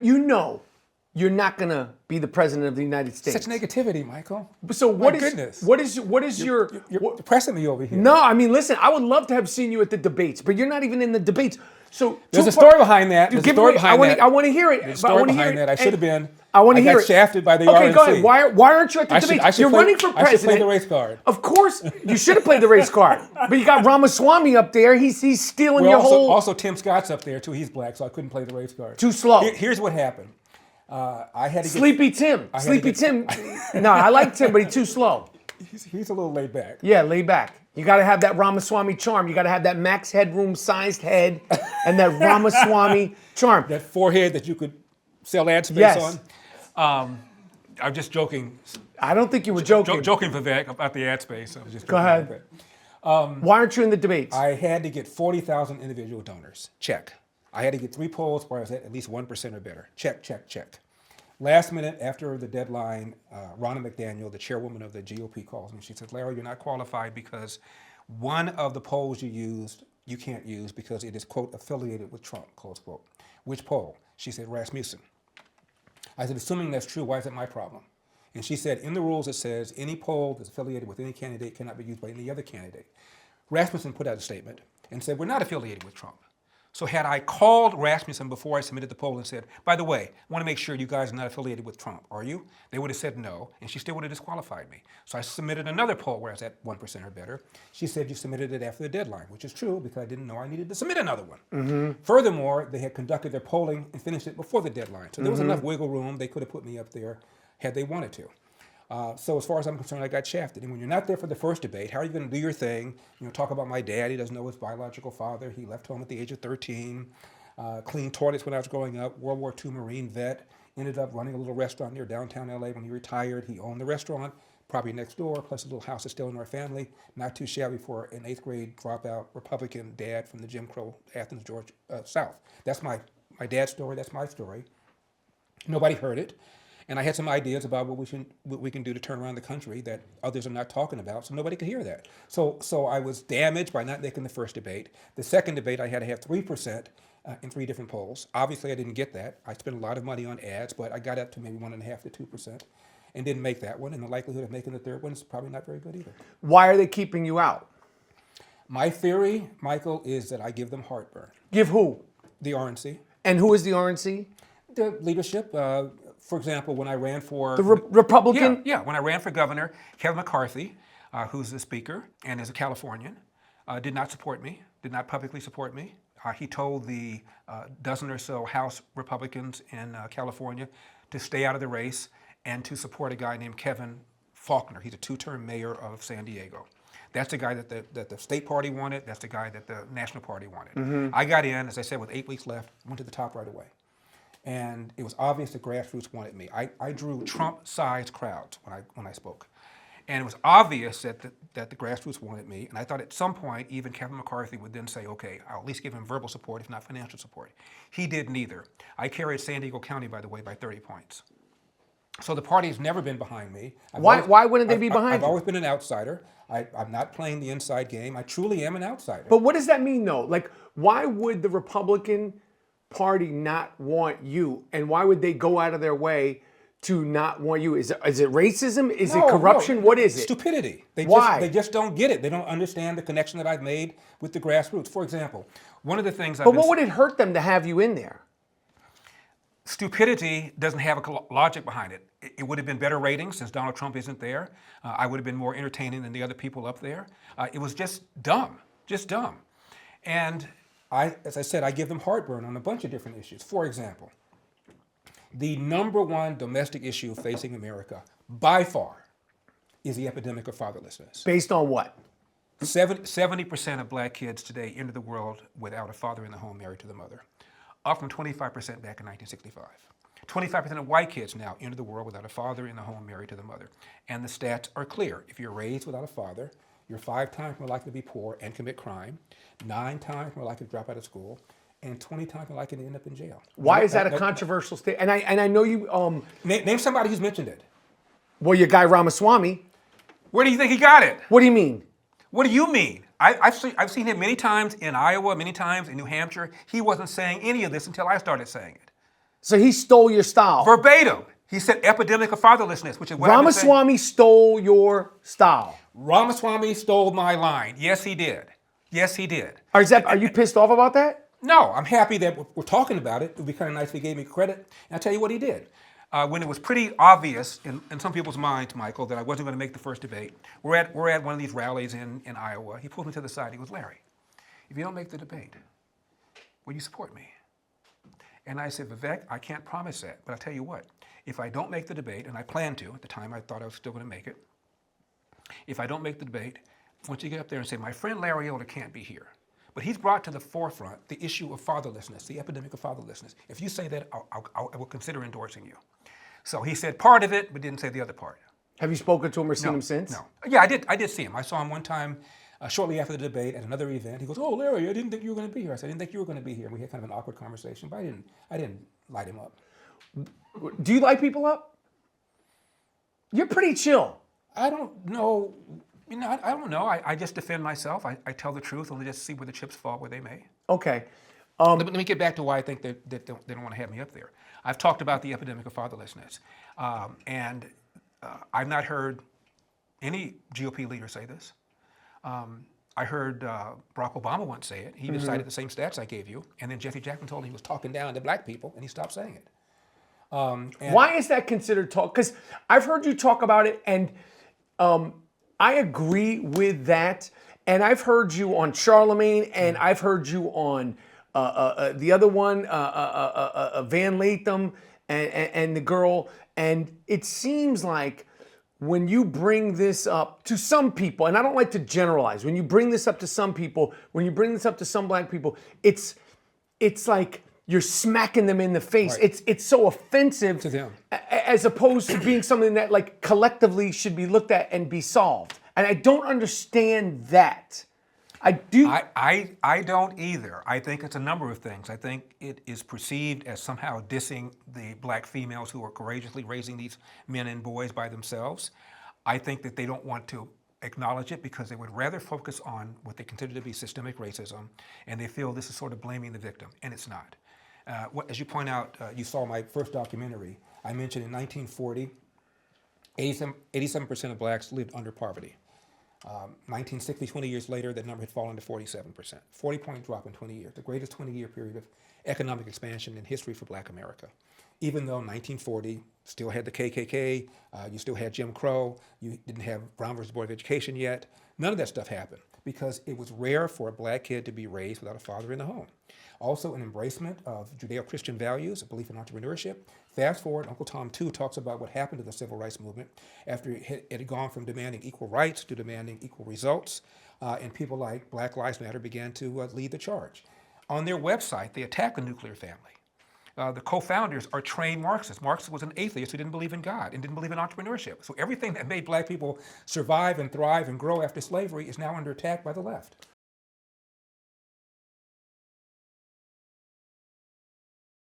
You know you're not going to be the president of the United States. Such negativity, Michael. So My goodness. what is your You're depressing me over here. No, I mean, listen, I would love to have seen you at the debates, but you're not even in the debates. So There's a story behind that. There's a story behind that. I want to hear it. There's a story behind that. I should have been. I want to hear it. I got shafted by the RNC. Okay, go ahead. Why aren't you at the debates? You're running for president. I should play the race card. Of course, you should have played the race card. But you got Ramaswamy up there. He's stealing your whole. Also, Tim Scott's up there too. He's black, so I couldn't play the race card. Too slow. Here's what happened. I had to get Sleepy Tim. Sleepy Tim. No, I like Tim, but he's too slow. He's a little laid back. Yeah, laid back. You got to have that Ramaswamy charm. You got to have that Max Headroom sized head and that Ramaswamy charm. That forehead that you could sell ad space Yes. on. I'm just joking. I don't think you were joking. Joking, Vivek, about the ad space. I was just Go ahead. Why aren't you in the debates? I had to get 40,000 individual donors. Check. I had to get 3 polls where I was at least 1% or better. Check, check, check. Last minute, after the deadline, Ronna McDaniel, the chairwoman of the GOP, calls me. She says, Larry, you're not qualified because one of the polls you used, you can't use because it is, quote, affiliated with Trump, close quote. Which poll? She said, Rasmussen. I said, assuming that's true, why is that my problem? And she said, in the rules it says any poll that's affiliated with any candidate cannot be used by any other candidate. Rasmussen put out a statement and said, we're not affiliated with Trump. So had I called Rasmussen before I submitted the poll and said, by the way, I want to make sure you guys are not affiliated with Trump, are you? They would have said no, and she still would have disqualified me. So I submitted another poll where I was at 1% or better. She said you submitted it after the deadline, which is true because I didn't know I needed to submit another one. Furthermore, they had conducted their polling and finished it before the deadline. So there was enough wiggle room. They could have put me up there had they wanted to. So as far as I'm concerned, I got shafted. And when you're not there for the first debate, how are you going to do your thing? You know, talk about my dad. He doesn't know his biological father. He left home at the age of 13. Cleaned toilets when I was growing up. World War II Marine vet. Ended up running a little restaurant near downtown LA when he retired. He owned the restaurant, probably next door, plus a little house is still in our family. Not too shabby for an 8th grade dropout Republican dad from the Jim Crow, Athens, Georgia, South. That's my dad's story. That's my story. Nobody heard it. And I had some ideas about what we can do to turn around the country that others are not talking about, so nobody could hear that. So I was damaged by not making the first debate. The second debate, I had to have 3% in 3 different polls. Obviously, I didn't get that. I spent a lot of money on ads, but I got up to maybe 1.5 to 2% and didn't make that one. And the likelihood of making the third one is probably not very good either. Why are they keeping you out? My theory, Michael, is that I give them heartburn. Give who? The RNC. And who is the RNC? The leadership. For example, when I ran for... The Republican? Yeah, when I ran for governor, Kevin McCarthy, who's the speaker and is a Californian, did not support me, did not publicly support me. He told the dozen or so House Republicans in California to stay out of the race and to support a guy named Kevin Faulconer. He's a 2-term mayor of San Diego. That's the guy that the state party wanted. That's the guy that the national party wanted. I got in, as I said, with 8 weeks left, went to the top right away. And it was obvious the grassroots wanted me. I drew Trump-sized crowds when I spoke. And it was obvious that the grassroots wanted me. And I thought at some point, even Kevin McCarthy would then say, okay, I'll at least give him verbal support, if not financial support. He did neither. I carried San Diego County, by the way, by 30 points. So the party has never been behind me. Why wouldn't they be behind you? I've always been an outsider. I'm not playing the inside game. I truly am an outsider. But what does that mean, though? Like, why would the Republican Party not want you, and why would they go out of their way to not want you? Is it racism? Is it corruption? No. What is it? Stupidity. Why? They just don't get it. They don't understand the connection that I've made with the grassroots. For example, one of the things But what would it hurt them to have you in there? Stupidity doesn't have a logic behind it. It would have been better ratings since Donald Trump isn't there. I would have been more entertaining than the other people up there. It was just dumb. And as I said, I give them heartburn on a bunch of different issues. For example, the #1 domestic issue facing America, by far, is the epidemic of fatherlessness. Based on what? 70% of black kids today enter the world without a father in the home married to the mother, up from 25% back in 1965. 25% of white kids now enter the world without a father in the home married to the mother. And the stats are clear. If you're raised without a father, you're 5 times more likely to be poor and commit crime, 9 times more likely to drop out of school, and 20 times more likely to end up in jail. Why is that a controversial statement? And I know you... Name somebody who's mentioned it. Well, your guy Ramaswamy. Where do you think he got it? What do you mean? What do you mean? I've seen him many times in Iowa, many times in New Hampshire. He wasn't saying any of this until I started saying it. So he stole your style. Verbatim. He said epidemic of fatherlessness, which is what I've been saying. Ramaswamy stole your style. Ramaswamy stole my line. Yes, he did. Yes, he did. Are you pissed off about that? No, I'm happy that we're talking about it. It would be kind of nice if he gave me credit. And I'll tell you what he did. When it was pretty obvious in some people's minds, Michael, that I wasn't going to make the first debate, we're at one of these rallies in Iowa. He pulled me to the side. He goes, Larry, if you don't make the debate, will you support me? And I said, Vivek, I can't promise that, but I'll tell you what. If I don't make the debate, and I plan to, at the time I thought I was still going to make it, if I don't make the debate, I want you to get up there and say, my friend Larry Elder can't be here. But he's brought to the forefront the issue of fatherlessness, the epidemic of fatherlessness. If you say that, I will consider endorsing you. So he said part of it, but didn't say the other part. Have you spoken to him or seen him since? No. Yeah, I did see him. I saw him one time shortly after the debate at another event. He goes, oh, Larry, I didn't think you were going to be here. I said, I didn't think you were going to be here. And we had kind of an awkward conversation, but I didn't light him up. Do you light people up? You're pretty chill. I don't know. I don't know. I just defend myself. I tell the truth and just see where the chips fall where they may. Okay. Let me get back to why I think that they don't want to have me up there. I've talked about the epidemic of fatherlessness. And I've not heard any GOP leader say this. I heard Barack Obama once say it. He cited the same stats I gave you. And then Jesse Jackson told him he was talking down to black people, and he stopped saying it. Why is that considered talk? Because I've heard you talk about it, and I agree with that. And I've heard you on Charlemagne, and I've heard you on the other one, Van Latham, and the girl. And it seems like when you bring this up to some people, and I don't like to generalize, when you bring this up to some people, when you bring this up to some black people, it's like you're smacking them in the face. Right. It's so offensive to them, as opposed to being something that like collectively should be looked at and be solved. And I don't understand that. I do. I don't either. I think it's a number of things. I think it is perceived as somehow dissing the black females who are courageously raising these men and boys by themselves. I think that they don't want to acknowledge it because they would rather focus on what they consider to be systemic racism, and they feel this is sort of blaming the victim, and it's not. As you point out, you saw my first documentary. I mentioned in 1940, 87% of blacks lived under poverty. 1960, 20 years later, that number had fallen to 47%. 40-point drop in 20 years, the greatest 20-year period of economic expansion in history for black America. Even though 1940 still had the KKK, you still had Jim Crow, you didn't have Brown versus Board of Education yet, none of that stuff happened because it was rare for a black kid to be raised without a father in the home. Also an embracement of Judeo-Christian values, a belief in entrepreneurship. Fast forward, Uncle Tom too talks about what happened to the civil rights movement after it had gone from demanding equal rights to demanding equal results, and people like Black Lives Matter began to lead the charge. On their website, they attack the nuclear family. The co-founders are trained Marxists. Marx was an atheist who didn't believe in God and didn't believe in entrepreneurship. So everything that made black people survive and thrive and grow after slavery is now under attack by the left.